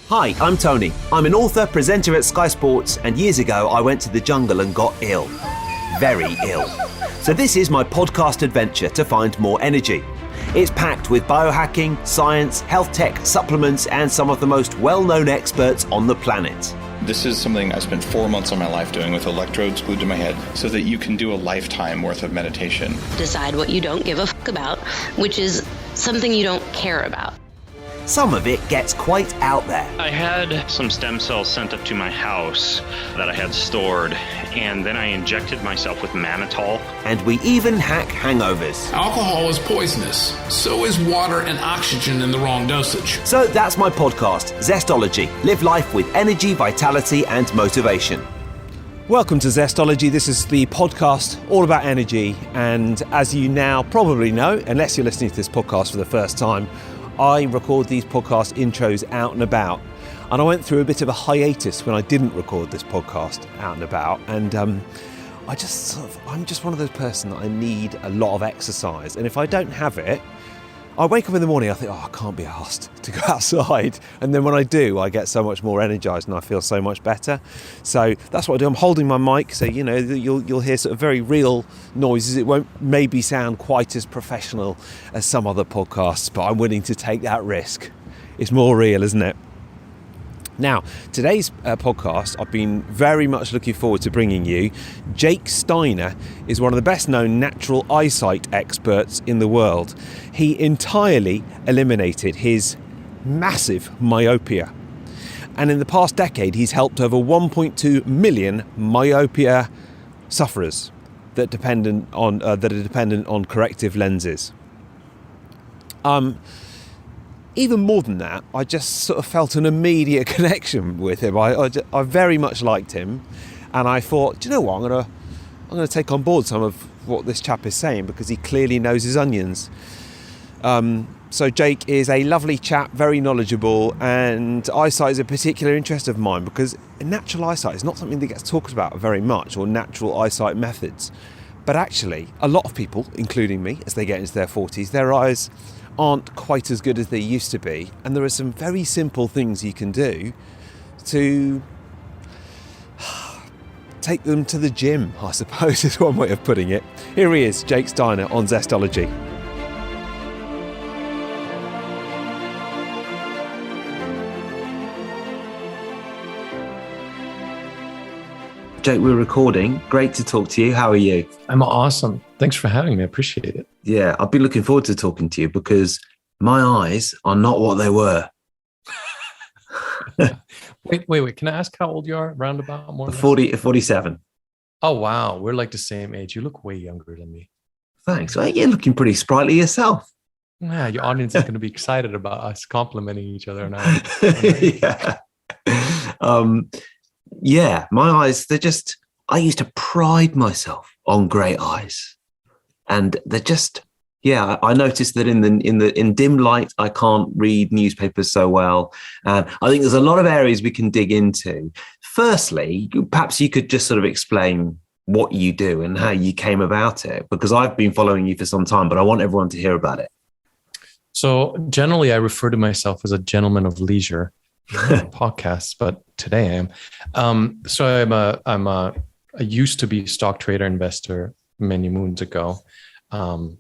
Hi, I'm Tony. I'm an author, presenter at Sky Sports, and years ago I went to the jungle and got ill. Very ill. So this is my podcast adventure to find more energy. It's packed with biohacking, science, health tech, supplements, and some of the most well-known experts on the planet. This is something I spent 4 months of my life doing with electrodes glued to my head so that you can do a lifetime worth of meditation. Decide what you don't give a fuck about, which is something you don't care about. Some of it gets quite out there. I had some stem cells sent up to my house that I had stored, and then I injected myself with mannitol. And we even hack hangovers. Alcohol is poisonous. So is water and oxygen in the wrong dosage. So that's my podcast, Zestology. Live life with energy, vitality, and motivation. Welcome to Zestology. This is the podcast all about energy. And as you now probably know, unless you're listening to this podcast for the first time, I record these podcast intros out and about. And I went through a bit of a hiatus when I didn't record this podcast out and about. And I'm just one of those person that I need a lot of exercise. And if I don't have it, I wake up in the morning, I think, I can't be asked to go outside. And then when I do, I get so much more energized and I feel so much better. So that's what I do. I'm holding my mic, so you'll hear sort of very real noises. It won't maybe sound quite as professional as some other podcasts, but I'm willing to take that risk. It's more real, isn't it? Now, today's podcast, I've been very much looking forward to bringing you. Jake Steiner is one of the best known natural eyesight experts in the world. He entirely eliminated his massive myopia. And in the past decade, he's helped over 1.2 million myopia sufferers that are dependent on corrective lenses. Even more than that, I just sort of felt an immediate connection with him. I very much liked him, and I thought, do you know what? I'm going to take on board some of what this chap is saying because he clearly knows his onions. So Jake is a lovely chap, very knowledgeable, and eyesight is a particular interest of mine because natural eyesight is not something that gets talked about very much, or natural eyesight methods. But actually, a lot of people, including me, as they get into their 40s, their eyes aren't quite as good as they used to be, and there are some very simple things you can do to take them to the gym, I suppose is one way of putting it. Here he is, Jake Steiner on Zestology. Jake, we're recording. Great to talk to you. How are you? I'm awesome. Thanks for having me. I appreciate it. Yeah, I've been looking forward to talking to you because my eyes are not what they were. Wait. Can I ask how old you are? Roundabout? More 47. Oh, wow. We're like the same age. You look way younger than me. Thanks. Well, you're looking pretty sprightly yourself. Yeah, your audience is going to be excited about us complimenting each other now. Yeah, my eyes, I used to pride myself on great eyes. And they're just, I noticed that in dim light, I can't read newspapers so well. And I think there's a lot of areas we can dig into. Firstly, perhaps you could just sort of explain what you do and how you came about it, because I've been following you for some time, but I want everyone to hear about it. So generally, I refer to myself as a gentleman of leisure. Podcasts, but today I am. So I used to be stock trader investor many moons ago, and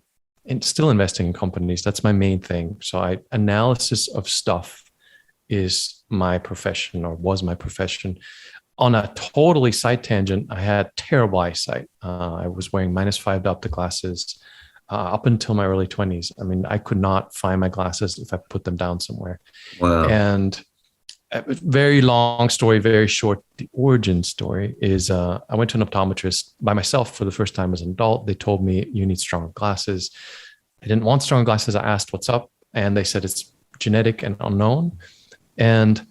still investing in companies. That's my main thing. So analysis of stuff is my profession, or was my profession. On a totally side tangent, I had terrible eyesight. I was wearing -5 diopter glasses up until my early 20s. I mean, I could not find my glasses if I put them down somewhere. Wow. And very long story, very short. The origin story is I went to an optometrist by myself for the first time as an adult. They told me you need stronger glasses. I didn't want stronger glasses. I asked what's up, and they said it's genetic and unknown. And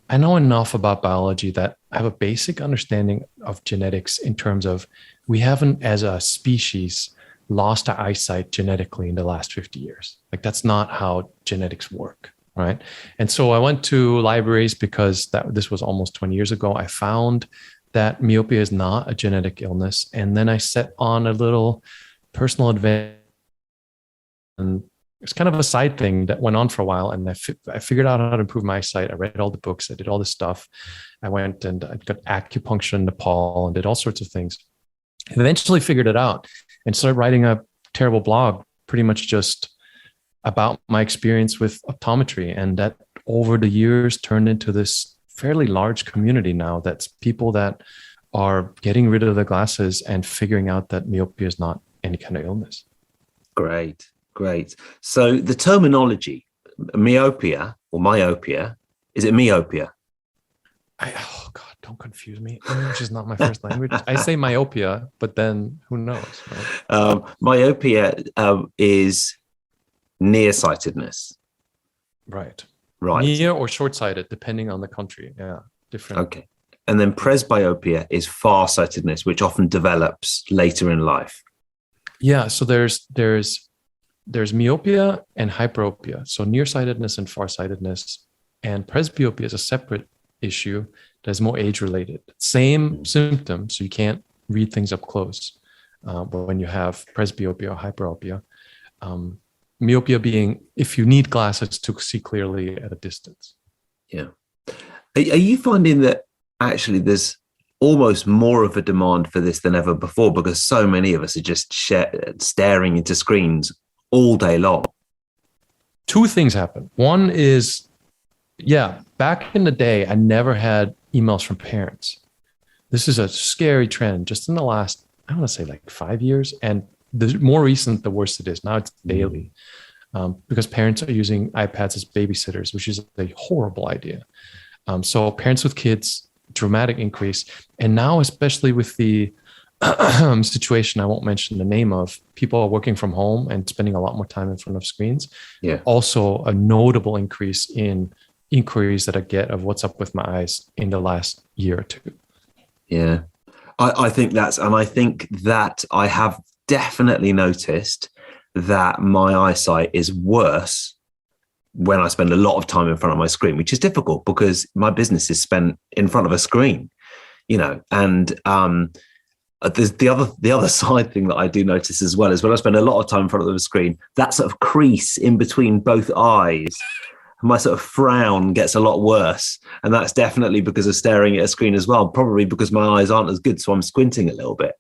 I know enough about biology that I have a basic understanding of genetics in terms of we haven't, as a species, lost our eyesight genetically in the last 50 years. Like, that's not how genetics work. Right. And so I went to libraries because this was almost 20 years ago. I found that myopia is not a genetic illness. And then I set on a little personal adventure and it's kind of a side thing that went on for a while. And I figured out how to improve my eyesight. I read all the books. I did all this stuff. I went and I got acupuncture in Nepal and did all sorts of things. Eventually figured it out and started writing a terrible blog, pretty much just about my experience with optometry. And that over the years turned into this fairly large community now. That's people that are getting rid of their glasses and figuring out that myopia is not any kind of illness. Great. So the terminology, myopia or myopia, is it myopia? Oh God, don't confuse me. English is not my first language. I say myopia, but then who knows? Right? Myopia is nearsightedness. Right. Right. Near or short-sighted, depending on the country. Yeah, different. Okay. And then presbyopia is farsightedness, which often develops later in life. Yeah. So there's myopia and hyperopia. So nearsightedness and farsightedness, and presbyopia is a separate issue that's more age-related. Same symptoms, so you can't read things up close. But when you have presbyopia or hyperopia, myopia being if you need glasses to see clearly at a distance. Yeah. Are you finding that actually there's almost more of a demand for this than ever before because so many of us are just staring into screens all day long? Two things happen. One is, back in the day, I never had emails from parents. This is a scary trend just in the last, I want to say like 5 years. And the more recent, the worse it is. Now it's daily because parents are using iPads as babysitters, which is a horrible idea. So parents with kids, dramatic increase. And now, especially with the situation I won't mention the name of, people are working from home and spending a lot more time in front of screens. Yeah. Also a notable increase in inquiries that I get of what's up with my eyes in the last year or two. Yeah. I think that I have definitely noticed that my eyesight is worse when I spend a lot of time in front of my screen, which is difficult because my business is spent in front of a screen, and there's the other side thing that I do notice as well is when I spend a lot of time in front of the screen, that sort of crease in between both eyes, my sort of frown gets a lot worse. And that's definitely because of staring at a screen as well, probably because my eyes aren't as good. So I'm squinting a little bit.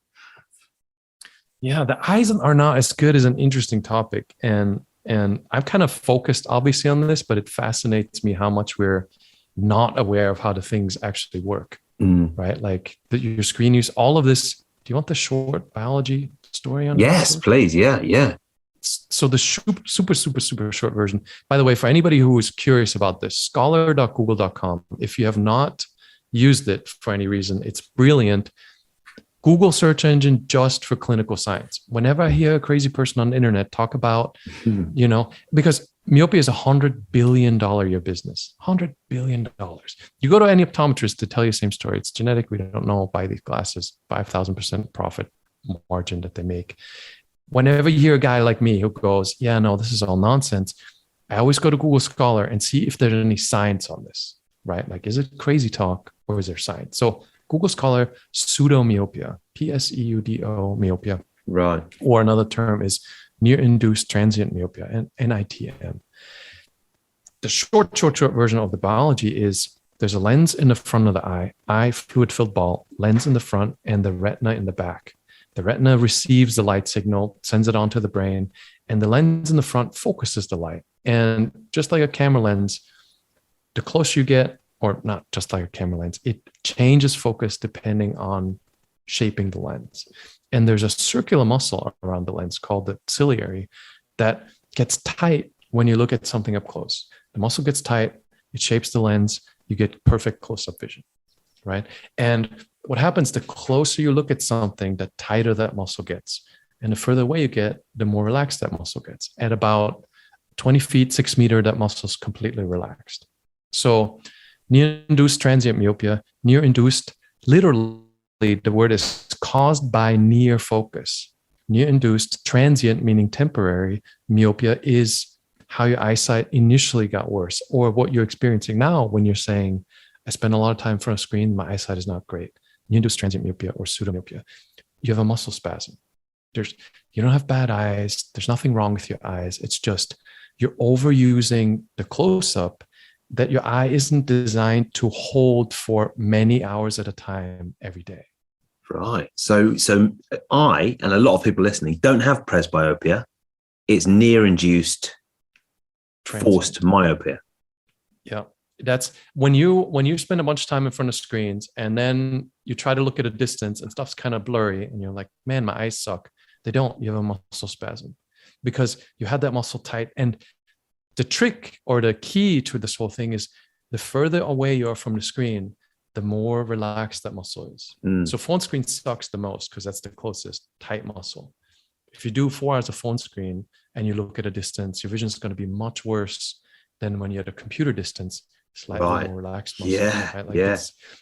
Yeah, the eyes are not as good as an interesting topic. And I'm kind of focused, obviously, on this, but it fascinates me how much we're not aware of how the things actually work, right? Like your screen use, all of this. Do you want the short biology story on? Yes, please. Yeah. So the super short version, by the way, for anybody who is curious about this, scholar.google.com, if you have not used it for any reason, it's brilliant. Google search engine just for clinical science. Whenever I hear a crazy person on the internet talk about, because myopia is $100 billion a year business, $100 billion. You go to any optometrist to tell you the same story. It's genetic. We don't know. Buy these glasses, 5,000% profit margin that they make. Whenever you hear a guy like me who goes, yeah, no, this is all nonsense, I always go to Google Scholar and see if there's any science on this, right? Like, is it crazy talk or is there science? So Google Scholar, pseudomyopia, pseudo myopia. Right. Or another term is near-induced transient myopia, NITM. The short version of the biology is there's a lens in the front of the eye fluid-filled ball, lens in the front, and the retina in the back. The retina receives the light signal, sends it onto the brain, and the lens in the front focuses the light. And just like a camera lens, the closer you get, or not just like a camera lens, it changes focus depending on shaping the lens. And there's a circular muscle around the lens called the ciliary that gets tight when you look at something up close. The muscle gets tight, it shapes the lens, you get perfect close-up vision, right? And what happens, the closer you look at something, the tighter that muscle gets. And the further away you get, the more relaxed that muscle gets. At about 20 feet, 6 meters, that muscle is completely relaxed. So near-induced transient myopia, near-induced, literally the word is caused by near focus. Near-induced transient, meaning temporary, myopia is how your eyesight initially got worse, or what you're experiencing now when you're saying, I spend a lot of time in front of a screen, my eyesight is not great. Near-induced transient myopia or pseudomyopia. You have a muscle spasm. You don't have bad eyes. There's nothing wrong with your eyes. It's just you're overusing the close-up that your eye isn't designed to hold for many hours at a time every day. Right. So I, and a lot of people listening, don't have presbyopia. It's near-induced forced myopia. Yeah. That's when you spend a bunch of time in front of screens and then you try to look at a distance and stuff's kind of blurry and you're like, man, my eyes suck. They don't. You have a muscle spasm because you had that muscle tight. And the trick or the key to this whole thing is the further away you are from the screen, the more relaxed that muscle is. So phone screen sucks the most because that's the closest tight muscle. If you do 4 hours of phone screen and you look at a distance, your vision is going to be much worse than when you're at a computer distance, slightly more relaxed muscle. Yeah, right? Like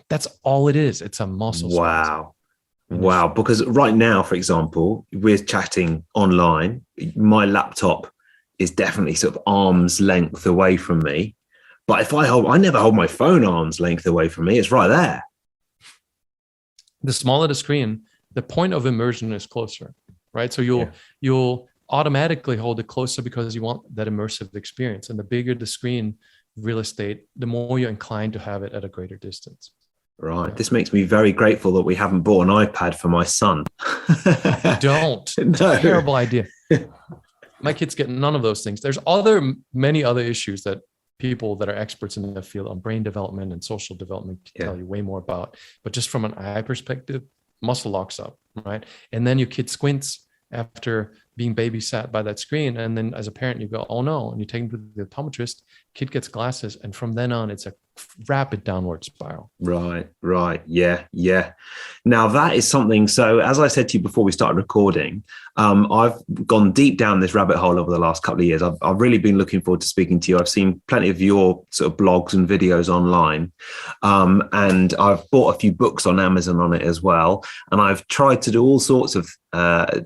that's all it is. It's a muscle. Wow. Wow. Because right now, for example, we're chatting online. My laptop is definitely sort of arm's length away from me. But if I never hold my phone arm's length away from me. It's right there. The smaller the screen, the point of immersion is closer, right? So you'll automatically hold it closer because you want that immersive experience. And the bigger the screen real estate, the more you're inclined to have it at a greater distance. Right. Yeah. This makes me very grateful that we haven't bought an iPad for my son. Don't. No. Terrible idea. My kids get none of those things. There's many other issues that people that are experts in the field on brain development and social development can tell you way more about. But just from an eye perspective, muscle locks up, right? And then your kid squints after being babysat by that screen. And then as a parent, you go, oh no, and you take him to the optometrist, kid gets glasses. And from then on, it's a rapid downward spiral. Right. Yeah. Now that is something. So as I said to you before we started recording, I've gone deep down this rabbit hole over the last couple of years. I've really been looking forward to speaking to you. I've seen plenty of your sort of blogs and videos online. And I've bought a few books on Amazon on it as well. And I've tried to do all sorts of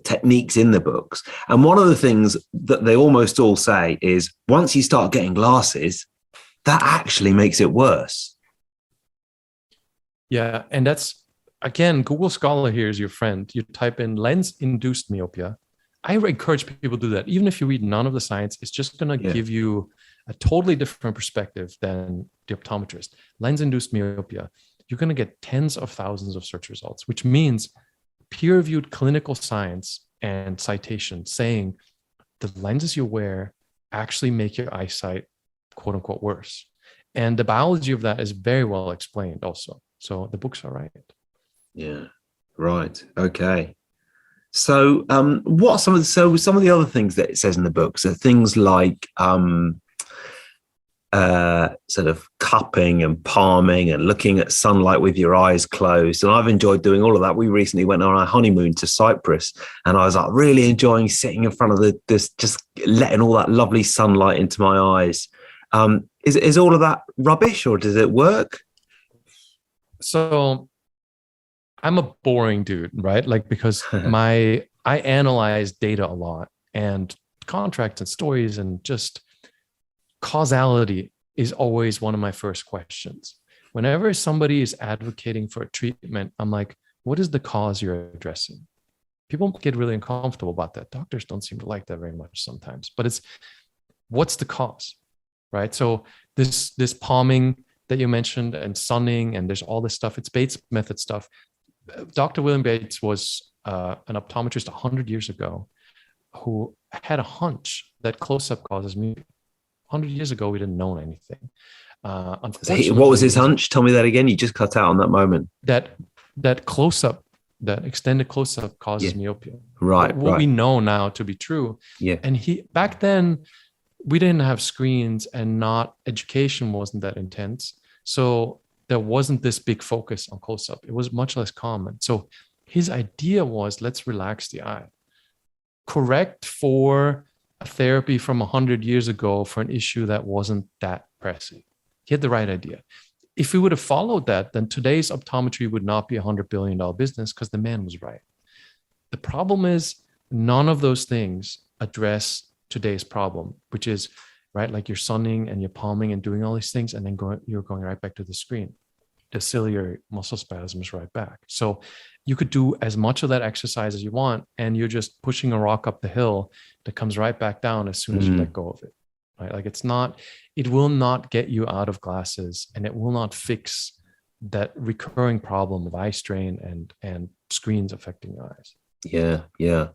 techniques in the books. And one of the things that they almost all say is once you start getting glasses, that actually makes it worse. Yeah. And that's, again, Google Scholar here is your friend. You type in lens-induced myopia. I encourage people to do that. Even if you read none of the science, it's just going to give you a totally different perspective than the optometrist. Lens-induced myopia, you're going to get tens of thousands of search results, which means peer-reviewed clinical science and citations saying the lenses you wear actually make your eyesight quote unquote worse. And the biology of that is very well explained also. So the books are right. Yeah. Right. Okay. So what are some of the other things that it says in the books are things like sort of cupping and palming and looking at sunlight with your eyes closed. And I've enjoyed doing all of that. We recently went on our honeymoon to Cyprus and I was like really enjoying sitting in front of this, just letting all that lovely sunlight into my eyes. Is all of that rubbish or does it work? So I'm a boring dude, right? Like, because I analyze data a lot and contracts and stories and just causality is always one of my first questions. Whenever somebody is advocating for a treatment, I'm like, what is the cause you're addressing? People get really uncomfortable about that. Doctors don't seem to like that very much sometimes, but it's what's the cause, right? So this palming that you mentioned and sunning and there's all this stuff, it's Bates method stuff. Dr. William Bates was an optometrist 100 years ago who had a hunch that close-up causes myopia. 100 years ago, we didn't know anything. Unfortunately, what was his hunch? Tell me that again. You just cut out on that moment. That close-up, that extended close-up causes myopia. Right. What we know now to be true. Yeah. And back then, we didn't have screens and education wasn't that intense. So there wasn't this big focus on close-up. It was much less common. So his idea was, let's relax the eye. Correct for a therapy from 100 years ago for an issue that wasn't that pressing. He had the right idea. If we would have followed that, then today's optometry would not be a $100 billion business because the man was right. The problem is none of those things address today's problem, which is, right, like you're sunning and you're palming and doing all these things, and then you're going right back to the screen. The ciliary muscle spasms right back. So you could do as much of that exercise as you want, and you're just pushing a rock up the hill that comes right back down as soon as you let go of it. right? Like it will not get you out of glasses, and it will not fix that recurring problem of eye strain and screens affecting your eyes. Yeah.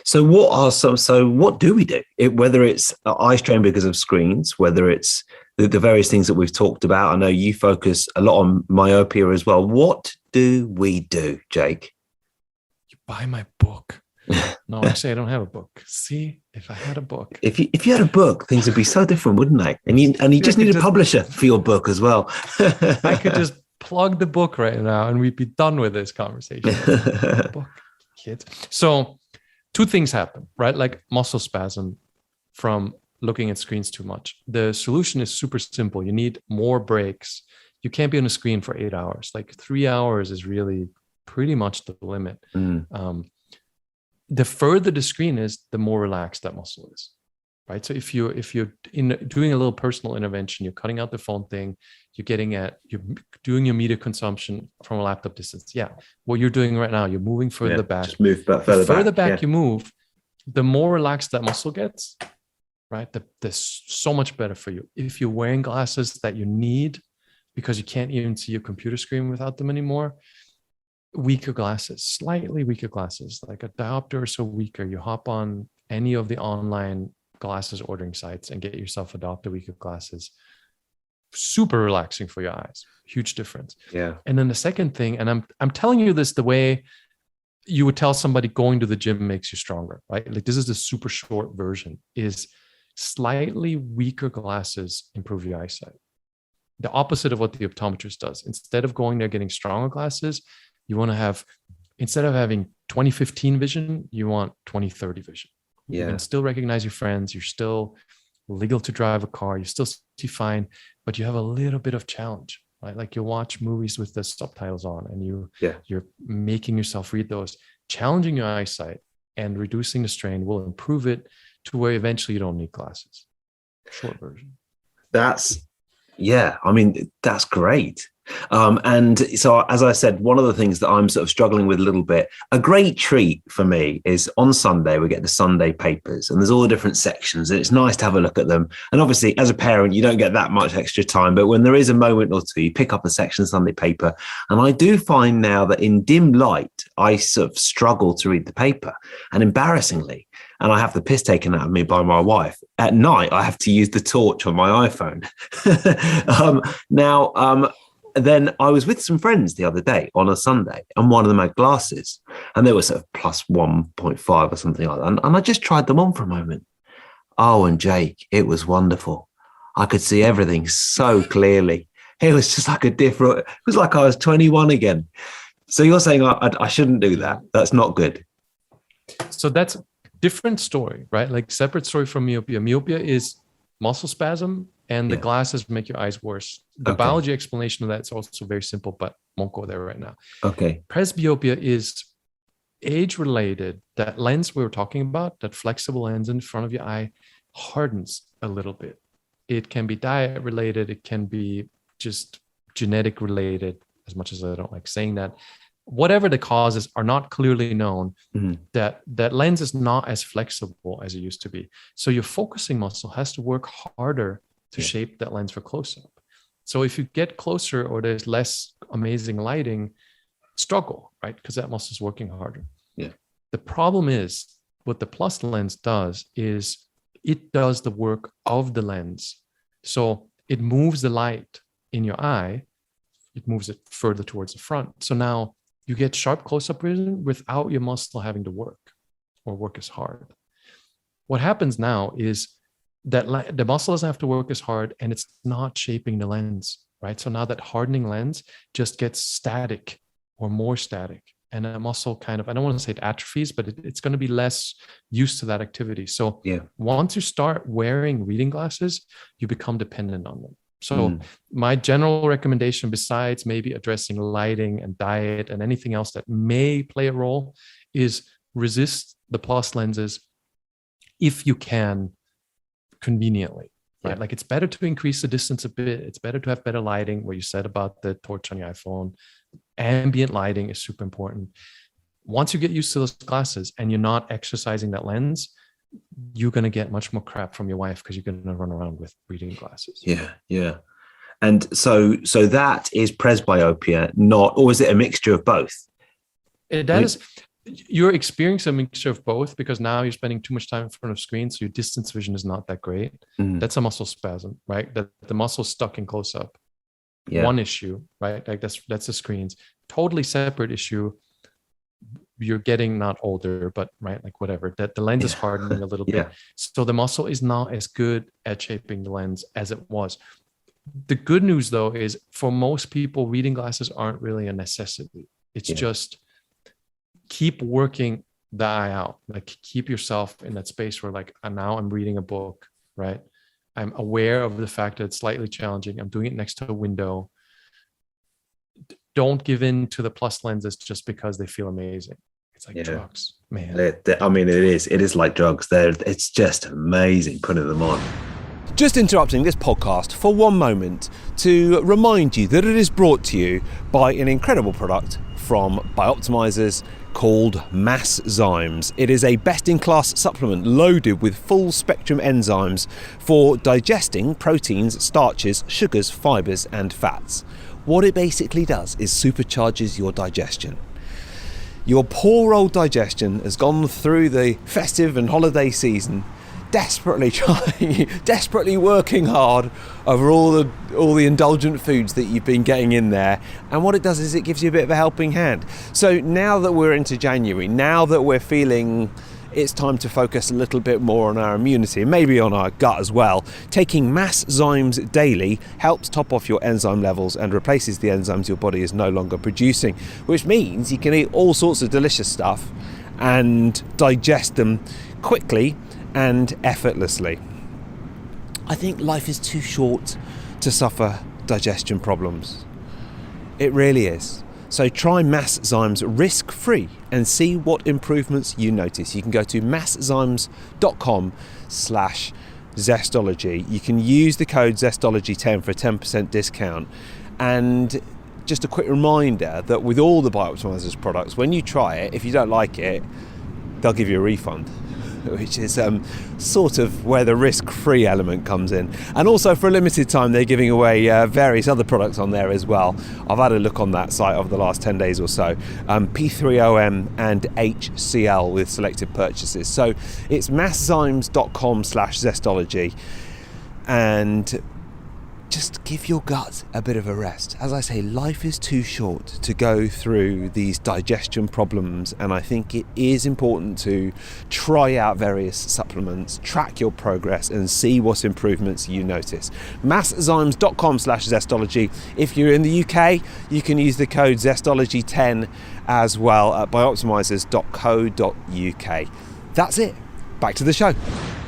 So what do we do? Whether it's eye strain because of screens, whether it's the various things that we've talked about. I know you focus a lot on myopia as well. What do we do, Jake? You buy my book. No, actually, I don't have a book. See, if I had a book. If you had a book, things would be so different, wouldn't they? And you just need a publisher for your book as well. I could just plug the book right now and we'd be done with this conversation. Book, kids. So 2 things happen, right? Like muscle spasm from looking at screens too much. The solution is super simple. You need more breaks. You can't be on a screen for 8 hours. Like 3 hours is really pretty much the limit. The further the screen is, the more relaxed that muscle is, right? So if you're doing a little personal intervention, you're cutting out the phone thing, you're doing your media consumption from a laptop distance. Yeah, what you're doing right now, you're moving further back. Just move further back. You move, the more relaxed that muscle gets, right? That's so much better for you. If you're wearing glasses that you need because you can't even see your computer screen without them anymore, weaker glasses, slightly weaker glasses, like a diopter or so weaker. You hop on any of the online glasses ordering sites and get yourself a diopter weaker glasses. Super relaxing for your eyes. Huge difference. Yeah. And then the second thing, and I'm telling you this the way you would tell somebody going to the gym makes you stronger, right? Like this is the super short version, is slightly weaker glasses improve your eyesight. The opposite of what the optometrist does. Instead of going there getting stronger glasses, you want to have, instead of having 20/15 vision, you want 20/30 vision. Yeah. You can still recognize your friends. You're still legal to drive a car. You still see fine, but you have a little bit of challenge, right? Like you watch movies with the subtitles on and you're making yourself read those. Challenging your eyesight and reducing the strain will improve it to where eventually you don't need glasses. Short version. That's great. And so, as I said, one of the things that I'm sort of struggling with a little bit, a great treat for me is on Sunday, we get the Sunday papers and there's all the different sections and it's nice to have a look at them. And obviously, as a parent, you don't get that much extra time. But when there is a moment or two, you pick up a section of Sunday paper. And I do find now that in dim light, I sort of struggle to read the paper. And embarrassingly, and I have the piss taken out of me by my wife, at night, I have to use the torch on my iPhone. Then I was with some friends the other day on a Sunday and one of them had glasses and they were sort of plus 1.5 or something like that. And I just tried them on for a moment. Oh, and Jake, it was wonderful. I could see everything so clearly. It was just like it was like I was 21 again. So you're saying I shouldn't do that. That's not good. So that's a different story, right? Like separate story from myopia. Myopia is muscle spasm and the glasses make your eyes worse. The biology explanation of that is also very simple, but won't go there right now. Okay. Presbyopia is age-related. That lens we were talking about, that flexible lens in front of your eye, hardens a little bit. It can be diet-related. It can be just genetic-related, as much as I don't like saying that. Whatever the causes are not clearly known, that lens is not as flexible as it used to be. So your focusing muscle has to work harder to shape that lens for close-up. So if you get closer or there's less amazing lighting, struggle, right? Because that muscle is working harder. Yeah. The problem is what the plus lens does is it does the work of the lens. So it moves the light in your eye. It moves it further towards the front. So now you get sharp close-up vision without your muscle having to work or work as hard. What happens now is that the muscle doesn't have to work as hard and it's not shaping the lens, right? So now that hardening lens just gets static or more static. And a muscle kind of, I don't want to say it atrophies, but it's going to be less used to that activity. So once you start wearing reading glasses, you become dependent on them. So my general recommendation, besides maybe addressing lighting and diet and anything else that may play a role, is resist the plus lenses if you can conveniently, right? Like it's better to increase the distance a bit. It's better to have better lighting, what you said about the torch on your iPhone. Ambient lighting is super important. Once you get used to those glasses and you're not exercising that lens, you're going to get much more crap from your wife because you're going to run around with reading glasses. Yeah. And so that is presbyopia, or is it a mixture of both? You're experiencing a mixture of both because now you're spending too much time in front of screens, so your distance vision is not that great. That's a muscle spasm, right? That the muscle's stuck in close up. Yeah. One issue, right? Like that's the screens. Totally separate issue. You're getting not older, but right, like whatever. That the lens is hardening a little bit, so the muscle is not as good at shaping the lens as it was. The good news, though, is for most people, reading glasses aren't really a necessity. It's just keep working the eye out. Like keep yourself in that space where like, now I'm reading a book, right? I'm aware of the fact that it's slightly challenging. I'm doing it next to a window. Don't give in to the plus lenses just because they feel amazing. It's like drugs, man. I mean, it is like drugs. It's just amazing putting them on. Just interrupting this podcast for one moment to remind you that it is brought to you by an incredible product from Bioptimizers called Masszymes. It is a best-in-class supplement loaded with full-spectrum enzymes for digesting proteins, starches, sugars, fibres and fats. What it basically does is supercharges your digestion. Your poor old digestion has gone through the festive and holiday season desperately working hard over all the indulgent foods that you've been getting in there, and what it does is it gives you a bit of a helping hand. So now that we're into January, now that we're feeling it's time to focus a little bit more on our immunity and maybe on our gut as well, taking Masszymes daily helps top off your enzyme levels and replaces the enzymes your body is no longer producing, which means you can eat all sorts of delicious stuff and digest them quickly and effortlessly. I think life is too short to suffer digestion problems. It really is. So try Masszymes risk-free and see what improvements you notice. You can go to masszymes.com/zestology. You can use the code zestology10 for a 10% discount. And just a quick reminder that with all the Bioptimizers products, when you try it, if you don't like it, they'll give you a refund, which is sort of where the risk-free element comes in. And also for a limited time, they're giving away various other products on there as well. I've had a look on that site over the last 10 days or so. P3OM and HCl with selected purchases. So it's masszymes.com/zestology. And just give your gut a bit of a rest. As I say, life is too short to go through these digestion problems, and I think it is important to try out various supplements, track your progress and see what improvements you notice. Masszymes.com/zestology. If you're in the UK, you can use the code zestology10 as well at bioptimizers.co.uk. That's it. Back to the show.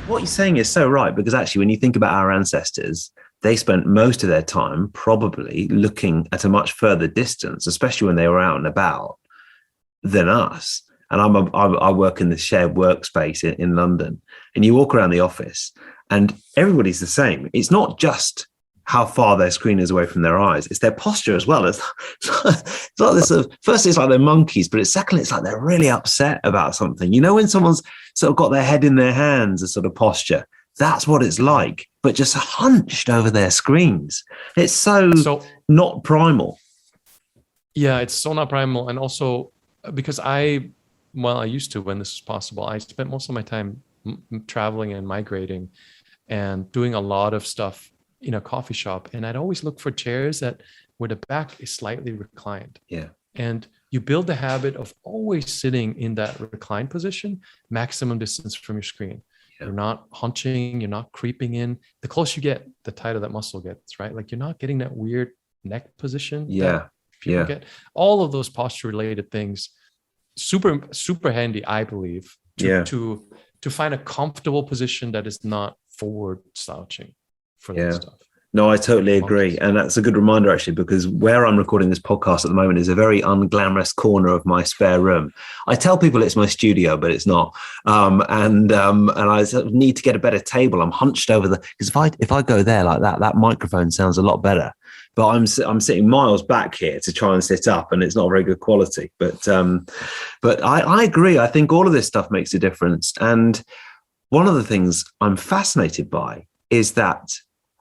What you're saying is so right, because actually when you think about our ancestors, they spent most of their time probably looking at a much further distance, especially when they were out and about, than us. And I work in the shared workspace in London, and you walk around the office and everybody's the same. It's not just how far their screen is away from their eyes, it's their posture as well. It's like this first it's like they're monkeys, but secondly it's like they're really upset about something. You know, when someone's sort of got their head in their hands, a sort of posture, that's what it's like, but just hunched over their screens. It's so not primal. Yeah, it's so not primal. And also because I used to, when this was possible, I spent most of my time traveling and migrating and doing a lot of stuff in a coffee shop. And I'd always look for chairs where the back is slightly reclined. Yeah. And you build the habit of always sitting in that reclined position, maximum distance from your screen. You're not hunching, you're not creeping in. The closer you get, the tighter that muscle gets, right? Like you're not getting that weird neck position. Yeah. People get. All of those posture related things, super, super handy, I believe, to find a comfortable position that is not forward slouching for that stuff. No, I totally agree. And that's a good reminder, actually, because where I'm recording this podcast at the moment is a very unglamorous corner of my spare room. I tell people it's my studio, but it's not. And I sort of need to get a better table. I'm hunched over because if I go there like that microphone sounds a lot better. But I'm sitting miles back here to try and sit up, and it's not very good quality. But I agree. I think all of this stuff makes a difference. And one of the things I'm fascinated by is that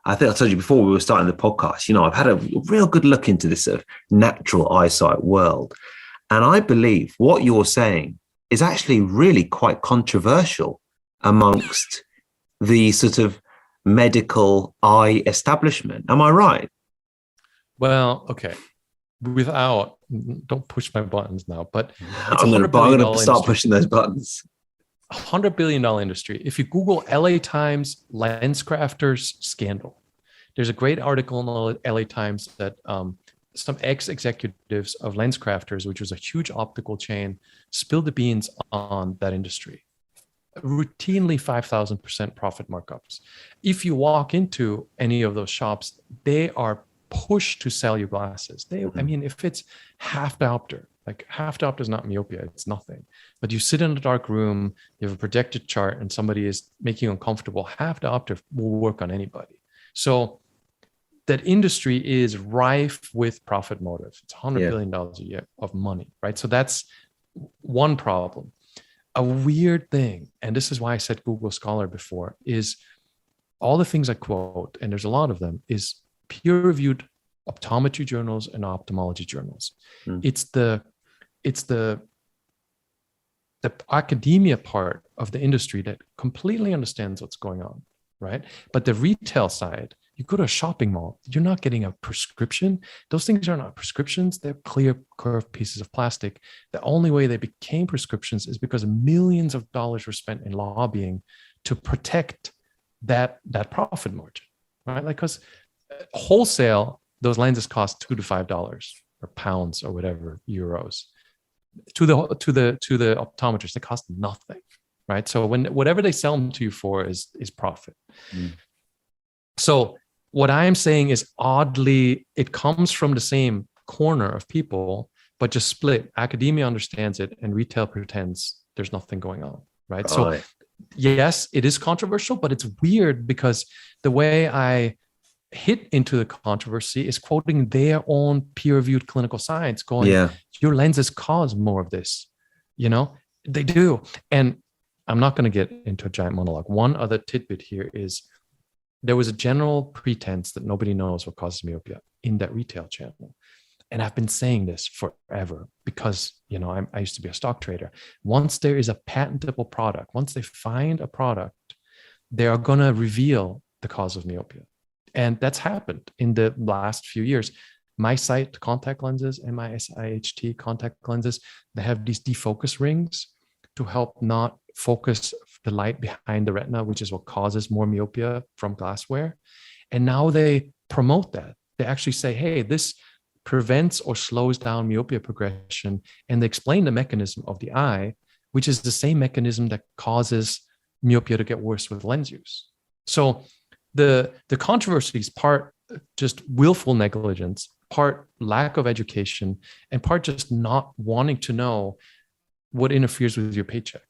I think I told you before we were starting the podcast, I've had a real good look into this sort of natural eyesight world. And I believe what you're saying is actually really quite controversial amongst the sort of medical eye establishment. Am I right? Well, okay. Don't push my buttons now, but it's I'm going to start pushing those buttons. $100 billion industry. If you Google LA Times lens crafters scandal, there's a great article in the LA Times that some ex-executives of lens crafters, which was a huge optical chain, spilled the beans on that industry. Routinely 5,000% profit markups. If you walk into any of those shops, they are pushed to sell you glasses. I mean, if it's half diopter, like half diopter is not myopia, it's nothing. But you sit in a dark room, you have a projected chart, and somebody is making you uncomfortable. Half diopter will work on anybody. So that industry is rife with profit motive. It's $100 billion a year of money, right? So that's one problem. A weird thing, and this is why I said Google Scholar before, is all the things I quote, and there's a lot of them, is peer-reviewed optometry journals and ophthalmology journals. It's the academia part of the industry that completely understands what's going on, right? But the retail side, you go to a shopping mall, you're not getting a prescription. Those things are not prescriptions. They're clear curved pieces of plastic. The only way they became prescriptions is because millions of dollars were spent in lobbying to protect that profit margin, right? Like, because wholesale, those lenses cost $2 to $5 or pounds or whatever, euros. To the optometrist, they cost nothing, right? So whatever they sell them to you for is profit. So what I am saying is, oddly, it comes from the same corner of people, but just split. Academia understands it, and retail pretends there's nothing going on, right? So yes, it is controversial, but it's weird because the way I hit into the controversy is quoting their own peer-reviewed clinical science, going, your lenses cause more of this. They do. And I'm not going to get into a giant monologue. One other tidbit here is there was a general pretense that nobody knows what causes myopia in that retail channel. And I've been saying this forever because, I used to be a stock trader. Once there is a patentable product, once they find a product, they are going to reveal the cause of myopia. And that's happened in the last few years. MySight contact lenses and MySight contact lenses, they have these defocus rings to help not focus the light behind the retina, which is what causes more myopia from glassware. And now they promote that. They actually say, hey, this prevents or slows down myopia progression. And they explain the mechanism of the eye, which is the same mechanism that causes myopia to get worse with lens use. So the controversy is part just willful negligence, part lack of education, and part just not wanting to know what interferes with your paycheck.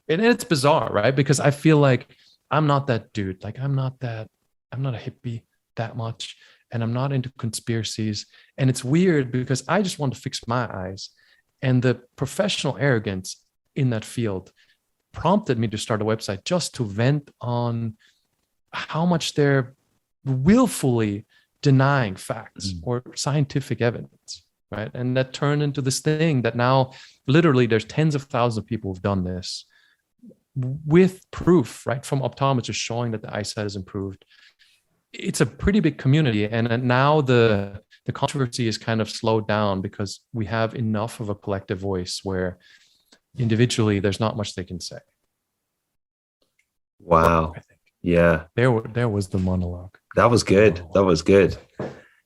And it's bizarre, right? Because I feel like I'm not that dude. Like I'm not a hippie that much, and I'm not into conspiracies. And it's weird because I just want to fix my eyes. And the professional arrogance in that field prompted me to start a website just to vent on how much they're willfully denying facts or scientific evidence, right? And that turned into this thing that now literally there's tens of thousands of people who've done this with proof, right? From optometrists showing that the eyesight has improved. It's a pretty big community. And now the controversy is kind of slowed down because we have enough of a collective voice where individually there's not much they can say. Wow. Yeah. There was the monologue. That was good. That was good.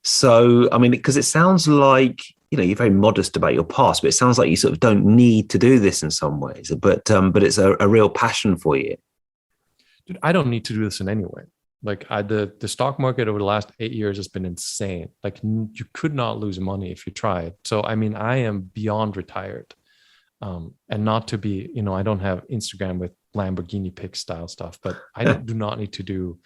So, I mean, because it sounds like, you're very modest about your past, but it sounds like you sort of don't need to do this in some ways, but it's a real passion for you. Dude, I don't need to do this in any way. Like the stock market over the last 8 years has been insane. Like you could not lose money if you tried. So, I mean, I am beyond retired. And not to be, I don't have Instagram with Lamborghini pic style stuff, but I do not need to do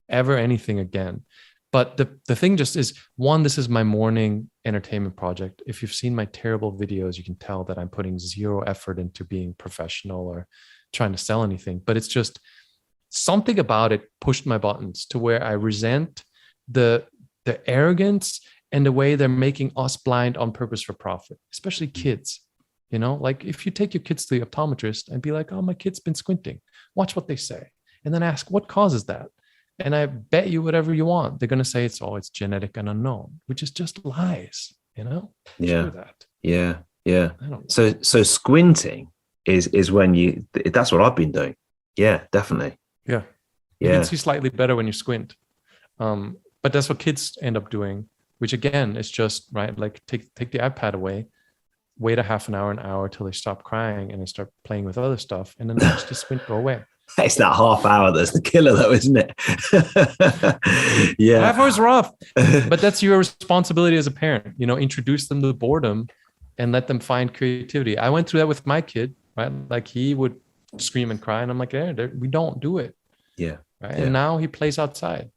ever anything again. But the thing just is, one, this is my morning entertainment project. If you've seen my terrible videos, you can tell that I'm putting zero effort into being professional or trying to sell anything. But it's just, something about it pushed my buttons to where I resent the arrogance and the way they're making us blind on purpose for profit, especially kids. Like if you take your kids to the optometrist and be like, oh, my kid's been squinting, watch what they say. And then ask what causes that. And I bet you whatever you want, they're going to say it's genetic and unknown, which is just lies, Yeah. Screw that. Yeah. So squinting is when that's what I've been doing. Yeah, definitely. Yeah. You can see slightly better when you squint. But that's what kids end up doing, which again is just right. Like take the iPad away, wait a half an hour till they stop crying and they start playing with other stuff, and then watch the squint go away. It's that half hour that's the killer, though, isn't it? Yeah. Half hour's rough, but that's your responsibility as a parent. Introduce them to boredom and let them find creativity. I went through that with my kid, right? Like he would scream and cry, and I'm like, we don't do it. Yeah. Right. Yeah. And now he plays outside.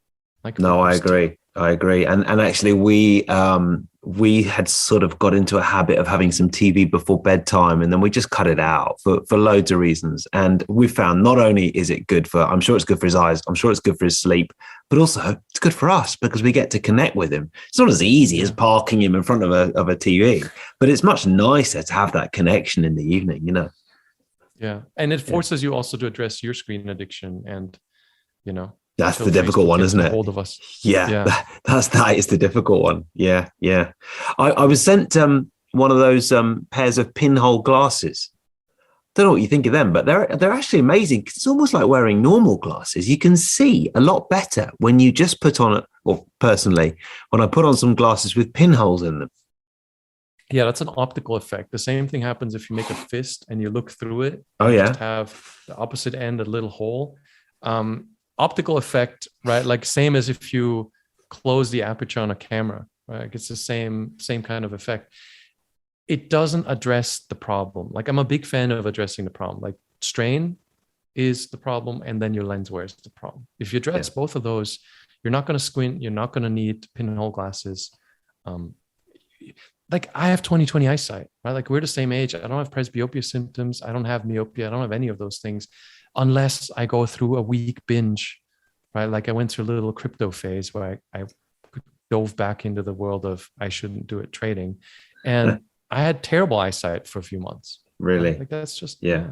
No, I agree. And actually we had sort of got into a habit of having some TV before bedtime, and then we just cut it out for loads of reasons. And we found not only is it good I'm sure it's good for his eyes, I'm sure it's good for his sleep, but also it's good for us because we get to connect with him. It's not as easy as parking him in front of a TV, but it's much nicer to have that connection in the evening, Yeah. And it forces you also to address your screen addiction and, that's the difficult one, isn't it? Hold of us. Yeah. That is the difficult one. Yeah. I was sent one of those pairs of Pinhole Glasses. Don't know what you think of them, but they're actually amazing. It's almost like wearing normal glasses. You can see a lot better when you just put on personally, when I put on some glasses with pinholes in them. Yeah, that's an optical effect. The same thing happens if you make a fist and you look through it. Oh yeah. Just have the opposite end a little hole. Optical effect, right? Like same as if you close the aperture on a camera, right? It's the same kind of effect. It doesn't address the problem. Like I'm a big fan of addressing the problem. Like strain is the problem, and then your lens wear is the problem. If you address both of those, you're not going to squint. You're not going to need pinhole glasses. Like I have 20/20 eyesight, right? Like we're the same age. I don't have presbyopia symptoms. I don't have myopia. I don't have any of those things. Unless I go through a week binge, right? Like I went through a little crypto phase where I dove back into the world of I shouldn't do it trading. And I had terrible eyesight for a few months. Really? Right? Like that's just, yeah.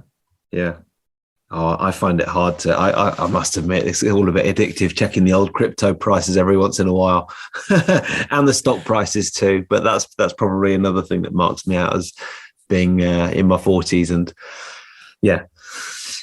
Oh, I find it hard to, I must admit, it's all a bit addictive checking the old crypto prices every once in a while and the stock prices too. But that's probably another thing that marks me out as being in my 40s. And yeah.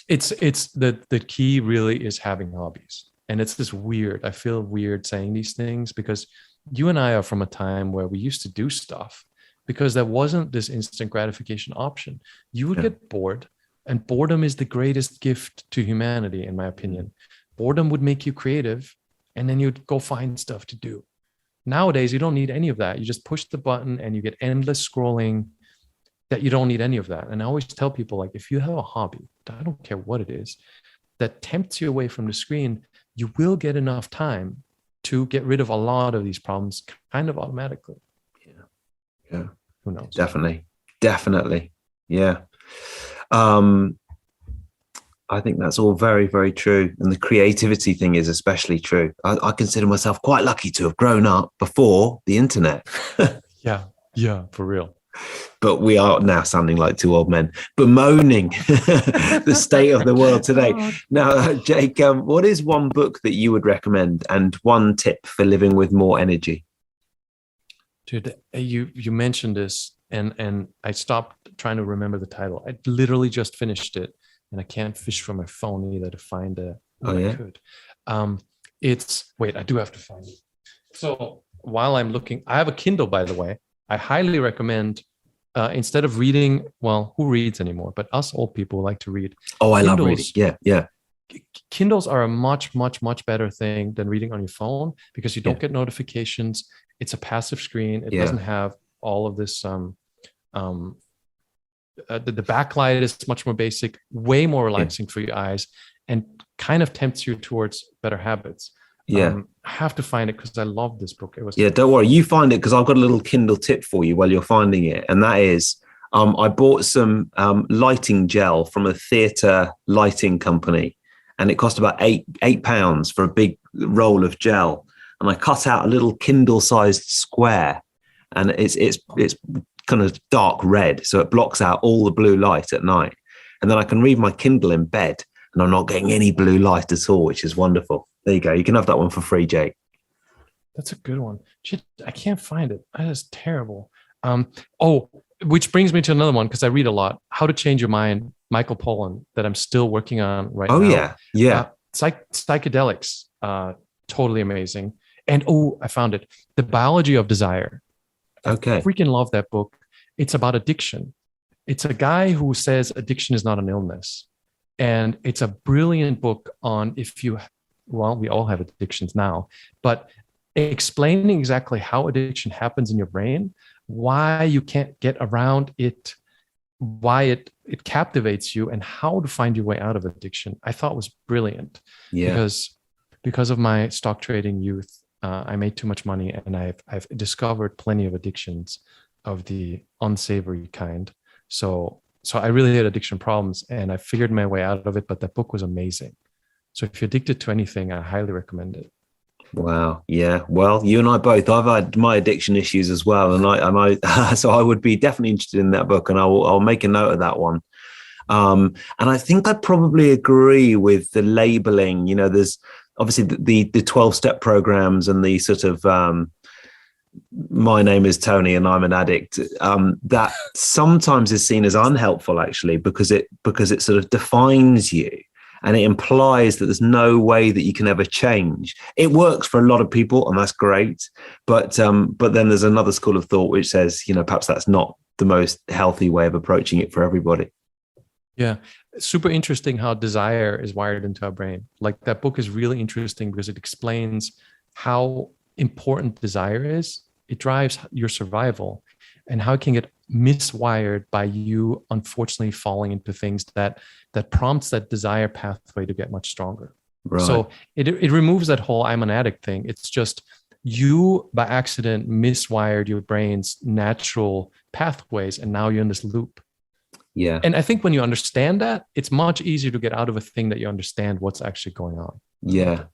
It's the key really is having hobbies. And it's this weird, I feel weird saying these things because you and I are from a time where we used to do stuff because there wasn't this instant gratification option. You would get bored, and boredom is the greatest gift to humanity, in my opinion. Boredom would make you creative, and then you'd go find stuff to do. Nowadays, you don't need any of that. You just push the button and you get endless scrolling that you don't need any of that. And I always tell people, like, if you have a hobby, I don't care what it is, that tempts you away from the screen, you will get enough time to get rid of a lot of these problems kind of automatically. Yeah. Who knows? Definitely. Yeah. I think that's all very, very true. And the creativity thing is especially true. I consider myself quite lucky to have grown up before the internet. Yeah, for real. But we are now sounding like two old men bemoaning the state of the world today. Now, Jake, what is one book that you would recommend and one tip for living with more energy? Dude, you mentioned this and I stopped trying to remember the title. I literally just finished it and I can't fish from my phone either to find it. I could. I do have to find it. So while I'm looking, I have a Kindle, by the way. I highly recommend, instead of reading, well, who reads anymore? But us old people like to read. Oh, I love reading. Yeah. Kindles are a much, much, much better thing than reading on your phone because you don't get notifications. It's a passive screen. It doesn't have all of this. The backlight is much more basic, way more relaxing for your eyes, and kind of tempts you towards better habits. I have to find it because I love this book. Don't worry, you find it because I've got a little Kindle tip for you while you're finding it, and that is I bought some lighting gel from a theatre lighting company, and it cost about £8 for a big roll of gel. And I cut out a little Kindle-sized square, and it's kind of dark red, so it blocks out all the blue light at night. And then I can read my Kindle in bed, and I'm not getting any blue light at all, which is wonderful. There you go. You can have that one for free, Jake. That's a good one. Shit, I can't find it. That is terrible. Which brings me to another one, because I read a lot. How to Change Your Mind, Michael Pollan, that I'm still working on right now. Oh, yeah. Psychedelics, totally amazing. And I found it. The Biology of Desire. Okay. I freaking love that book. It's about addiction. It's a guy who says addiction is not an illness. And it's a brilliant book on we all have addictions now, but explaining exactly how addiction happens in your brain, why you can't get around it, why it captivates you, and how to find your way out of addiction, I thought was brilliant. Yeah. Because of my stock trading youth, I made too much money, and I've discovered plenty of addictions of the unsavory kind. So I really had addiction problems, and I figured my way out of it, but that book was amazing. So if you're addicted to anything, I highly recommend it. Wow. Yeah. Well, you and I both, I've had my addiction issues as well. And I so I would be definitely interested in that book, and I'll make a note of that one. And I think I probably agree with the labeling. You know, there's obviously the 12-step programs and the sort of, my name is Tony and I'm an addict, that sometimes is seen as unhelpful, actually, because it sort of defines you. And it implies that there's no way that you can ever change. It works for a lot of people, and that's great. But then there's another school of thought which says, perhaps that's not the most healthy way of approaching it for everybody. Yeah. Super interesting how desire is wired into our brain. Like, that book is really interesting because it explains how important desire is. It drives your survival, and how it can get miswired by you, unfortunately, falling into things that prompts that desire pathway to get much stronger. Right. So it removes that whole I'm an addict thing. It's just you by accident miswired your brain's natural pathways, and now you're in this loop. Yeah. And I think when you understand that, it's much easier to get out of a thing that you understand what's actually going on. Yeah.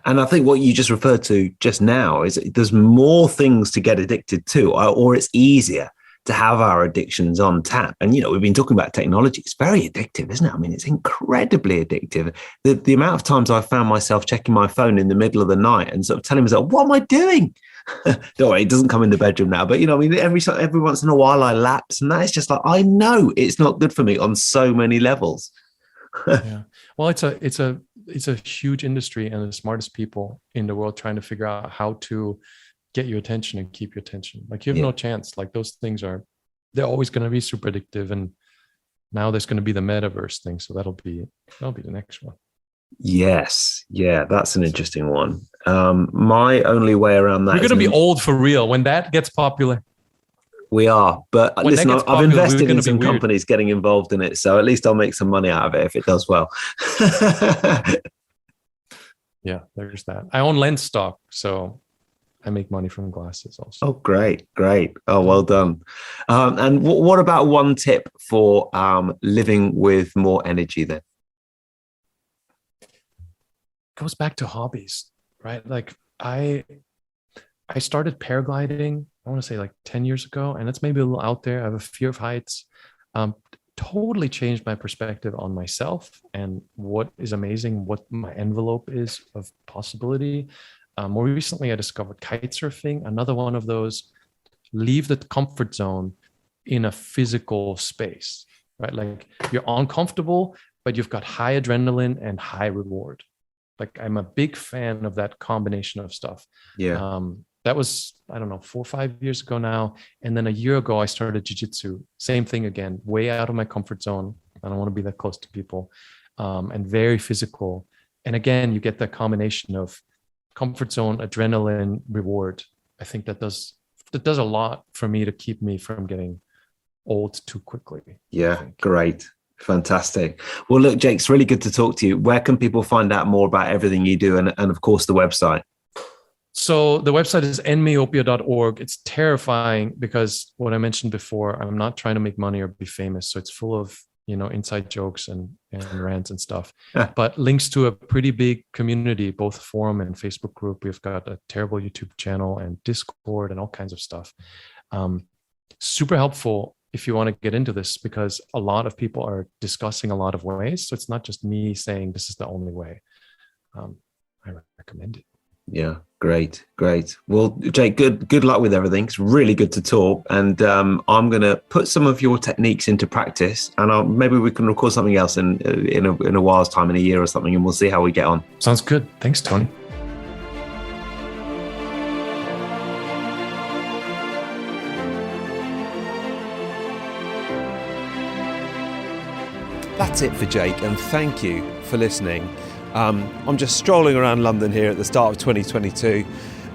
And I think what you just referred to just now is there's more things to get addicted to, or it's easier to have our addictions on tap. And, we've been talking about technology. It's very addictive, isn't it? I mean, it's incredibly addictive. The amount of times I've found myself checking my phone in the middle of the night and sort of telling myself, what am I doing? Don't worry, it doesn't come in the bedroom now. But, every once in a while I lapse. And that is just like, I know it's not good for me on so many levels. Yeah. Well, it's a huge industry, and the smartest people in the world trying to figure out how to get your attention and keep your attention. Like, you have no chance. Like, those things they're always going to be super addictive. And now there's going to be the metaverse thing. So that'll be the next one. Yes. Yeah. That's an interesting one. My only way around that. We're going to be old for real when that gets popular. We are, but listen, I've invested in some companies getting involved in it, so at least I'll make some money out of it if it does well. Yeah, there's that. I own lens stock, so I make money from glasses also. Oh, great. Oh, well done. And what about one tip for living with more energy then? Goes back to hobbies, right? Like, I started paragliding, I want to say like 10 years ago, and that's maybe a little out there. I have a fear of heights. Totally changed my perspective on myself and what is amazing, what my envelope is of possibility. More recently, I discovered kitesurfing, another one of those leave the comfort zone in a physical space, right? Like, you're uncomfortable, but you've got high adrenaline and high reward. Like, I'm a big fan of that combination of stuff. Yeah. That was, 4 or 5 years ago now. And then a year ago, I started jiu-jitsu. Same thing again, way out of my comfort zone. I don't want to be that close to people, and very physical. And again, you get that combination of comfort zone, adrenaline, reward. I think that does a lot for me to keep me from getting old too quickly. Yeah, great. Fantastic. Well, look, Jake, it's really good to talk to you. Where can people find out more about everything you do, and of course, the website? So the website is myopia.org. It's terrifying because what I mentioned before, I'm not trying to make money or be famous. So it's full of inside jokes and rants and stuff, but links to a pretty big community, both forum and Facebook group. We've got a terrible YouTube channel and Discord and all kinds of stuff. Super helpful if you want to get into this, because a lot of people are discussing a lot of ways. So it's not just me saying this is the only way. I recommend it. Yeah, great. Well, Jake, good luck with everything. It's really good to talk, and I'm going to put some of your techniques into practice, and maybe we can record something else in a while's time, in a year or something, and we'll see how we get on. Sounds good. Thanks, Tony. That's it for Jake, and thank you for listening. I'm just strolling around London here at the start of 2022,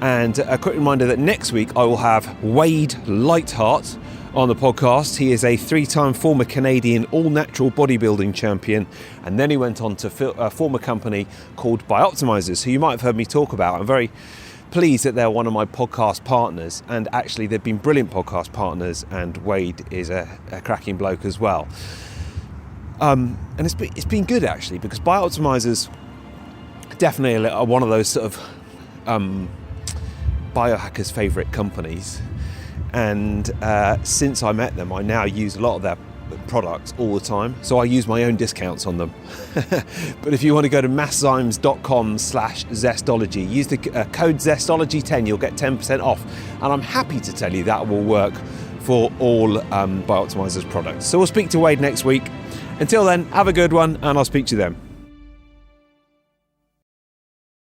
and a quick reminder that next week I will have Wade Lightheart on the podcast. He is a 3-time former Canadian all-natural bodybuilding champion, and then he went on to form a company called Bioptimizers, who you might have heard me talk about. I'm very pleased that they're one of my podcast partners, and actually they've been brilliant podcast partners, and Wade is a cracking bloke as well. And it's been good, actually, because Bioptimizers definitely are one of those sort of biohackers' favourite companies, and since I met them, I now use a lot of their products all the time, so I use my own discounts on them. But if you want to go to masszymes.com/zestology, use the code zestology10, you'll get 10% off, and I'm happy to tell you that will work for all Bioptimizers products. So we'll speak to Wade next week. Until then, have a good one, and I'll speak to you then.